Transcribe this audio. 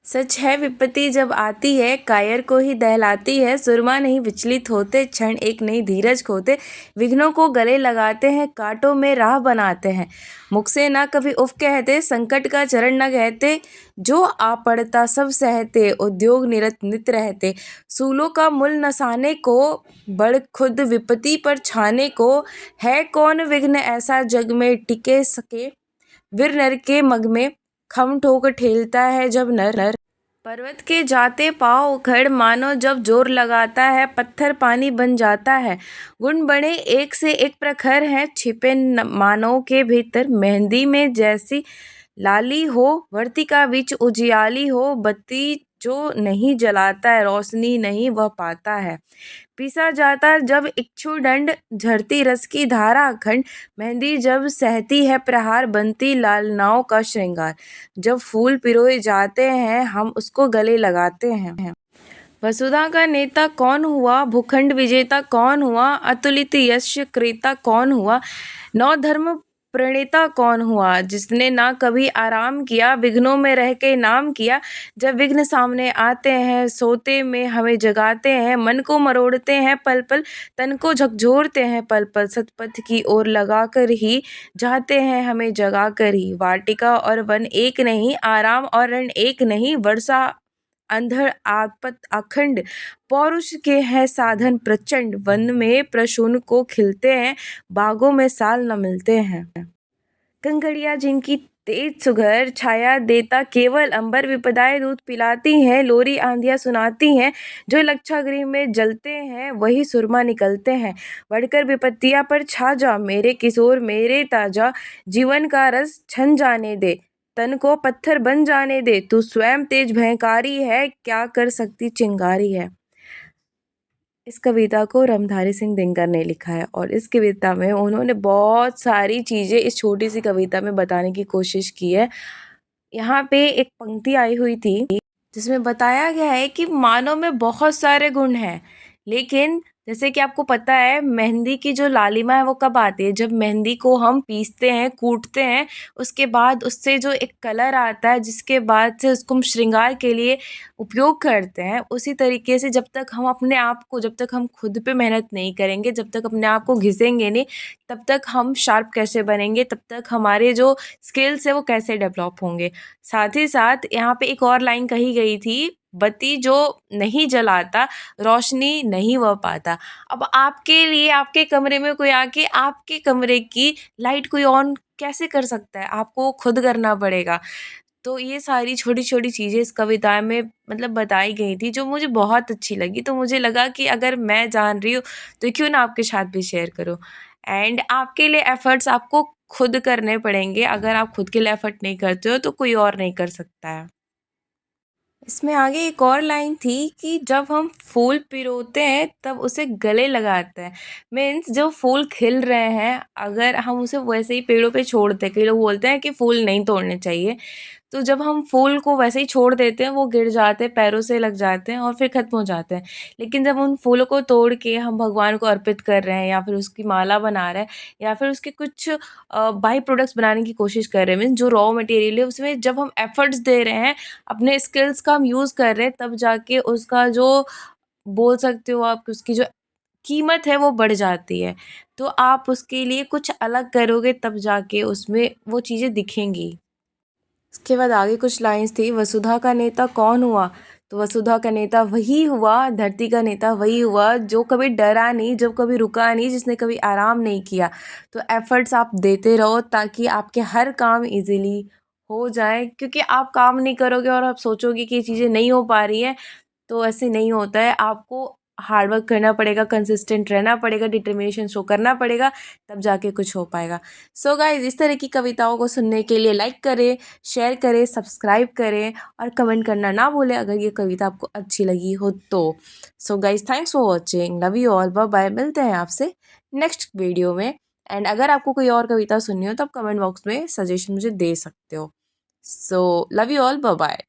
सच है विपत्ति जब आती है कायर को ही दहलाती है। सुरमा नहीं विचलित होते, क्षण एक नई धीरज खोते। विघ्नों को गले लगाते हैं, कांटों में राह बनाते हैं। मुख से ना कभी उफ कहते, संकट का चरण न कहते। जो आ पड़ता सब सहते, उद्योग निरत नित रहते। सूलों का मूल नसाने को, बड़ खुद विपत्ति पर छाने को। है कौन विघ्न ऐसा जग में टिके सके। वीर नर के मग में खम ठोक ठेलता है जब नर। पर्वत के जाते पांव उखड़, मानो जब जोर लगाता है पत्थर पानी बन जाता है। गुण बड़े एक से एक प्रखर हैं, छिपे मानव के भीतर। मेहंदी में जैसी लाली हो, वर्तिका बीच उजियाली हो। बत्ती जो नहीं जलाता है, रोशनी नहीं वह पाता है। पीसा जाता जब इच्छु दंड, झरती रस की धारा अखंड। मेहंदी जब सहती है प्रहार, बनती लालनाओं का श्रृंगार। जब फूल पिरोए जाते हैं, हम उसको गले लगाते हैं। वसुधा का नेता कौन हुआ, भूखंड विजेता कौन हुआ। अतुलित यश क्रेता कौन हुआ, नौ धर्म प्रणेता कौन हुआ। जिसने ना कभी आराम किया, विघ्नों में रह के नाम किया। जब विघ्न सामने आते हैं, सोते में हमें जगाते हैं। मन को मरोड़ते हैं पल पल, तन को झकझोरते हैं पल पल। सतपथ की ओर लगा कर ही जाते हैं हमें जगा कर ही। वाटिका और वन एक नहीं, आराम और रण एक नहीं। वर्षा अंधड़ आपत अखंड, पौरुष के है साधन प्रचंड। वन में प्रसून को खिलते हैं, बागों में साल न मिलते हैं। कंकड़ियाँ जिनकी तेज सुघर, छाया देता केवल अंबर। विपदाएं दूध पिलाती हैं, लोरी आंधियाँ सुनाती हैं। जो लक्षागृह में जलते हैं, वही सुरमा निकलते हैं। बढ़कर विपत्तियाँ पर छा जा, मेरे किशोर मेरे ताजा। जीवन का रस छन जाने दे, तन को पत्थर बन जाने दे। तू स्वयं तेज भयंकारी है, क्या कर सकती चिंगारी है। इस कविता को रामधारी सिंह दिनकर ने लिखा है और इस कविता में उन्होंने बहुत सारी चीज़ें इस छोटी सी कविता में बताने की कोशिश की है। यहाँ पे एक पंक्ति आई हुई थी जिसमें बताया गया है कि मानव में बहुत सारे गुण हैं, लेकिन जैसे कि आपको पता है मेहंदी की जो लालिमा है वो कब आती है, जब मेहंदी को हम पीसते हैं, कूटते हैं, उसके बाद उससे जो एक कलर आता है, जिसके बाद से उसको हम श्रृंगार के लिए उपयोग करते हैं। उसी तरीके से जब तक हम अपने आप को, जब तक हम खुद पे मेहनत नहीं करेंगे, जब तक अपने आप को घिसेंगे नहीं, तब तक हम शार्प कैसे बनेंगे, तब तक हमारे जो स्किल्स है वो कैसे डेवलप होंगे। साथ ही साथ यहाँ पे एक और लाइन कही गई थी, बत्ती जो नहीं जलाता, रोशनी नहीं वह पाता। अब आपके लिए आपके कमरे में कोई आके आपके कमरे की लाइट कोई ऑन कैसे कर सकता है, आपको खुद करना पड़ेगा। तो ये सारी छोटी-छोटी चीज़ें इस कविता में मतलब बताई गई थी, जो मुझे बहुत अच्छी लगी। तो मुझे लगा कि अगर मैं जान रही हूँ, तो क्यों ना आपके साथ भी शेयर करूँ। एंड आपके लिए एफ़र्ट्स आपको खुद करने पड़ेंगे। अगर आप खुद के लिए एफ़र्ट नहीं करते हो, तो कोई और नहीं कर सकता है। इसमें आगे एक और लाइन थी कि जब हम फूल पिरोते हैं तब उसे गले लगाते हैं। मीन्स जो फूल खिल रहे हैं, अगर हम उसे वैसे ही पेड़ों पे छोड़ दें, कई लोग बोलते हैं कि फूल नहीं तोड़ने चाहिए, तो जब हम फूल को वैसे ही छोड़ देते हैं, वो गिर जाते हैं, पैरों से लग जाते हैं और फिर ख़त्म हो जाते हैं। लेकिन जब उन फूलों को तोड़ के हम भगवान को अर्पित कर रहे हैं, या फिर उसकी माला बना रहे हैं, या फिर उसके कुछ बाई प्रोडक्ट्स बनाने की कोशिश कर रहे हैं, मीन्स जो रॉ मटेरियल है उसमें जब हम एफ़र्ट्स दे रहे हैं, अपने स्किल्स का हम यूज़ कर रहे हैं, तब जाके उसका जो बोल सकते हो आप कि उसकी जो कीमत है वो बढ़ जाती है। तो आप उसके लिए कुछ अलग करोगे तब जाके उसमें वो चीज़ें दिखेंगी। इसके बाद आगे कुछ लाइन्स थी, वसुधा का नेता कौन हुआ, तो वसुधा का नेता वही हुआ, धरती का नेता वही हुआ जो कभी डरा नहीं, जो कभी रुका नहीं, जिसने कभी आराम नहीं किया। तो एफ़र्ट्स आप देते रहो ताकि आपके हर काम इजीली हो जाए, क्योंकि आप काम नहीं करोगे और आप सोचोगे कि ये चीज़ें नहीं हो पा रही हैं, तो ऐसे नहीं होता है। आपको हार्ड वर्क करना पड़ेगा, कंसिस्टेंट रहना पड़ेगा, डिटर्मिनेशन शो करना पड़ेगा, तब जाके कुछ हो पाएगा। सो गाइज़, इस तरह की कविताओं को सुनने के लिए लाइक करें, शेयर करें, सब्सक्राइब करें और कमेंट करना ना भूलें अगर ये कविता आपको अच्छी लगी हो तो। So guys, thanks for watching, love you all, bye bye. मिलते हैं आपसे नेक्स्ट वीडियो में। एंड अगर आपको कोई और कविता सुननी हो तो आप कमेंट बॉक्स में सजेशन मुझे दे सकते हो। So love you all, bye bye.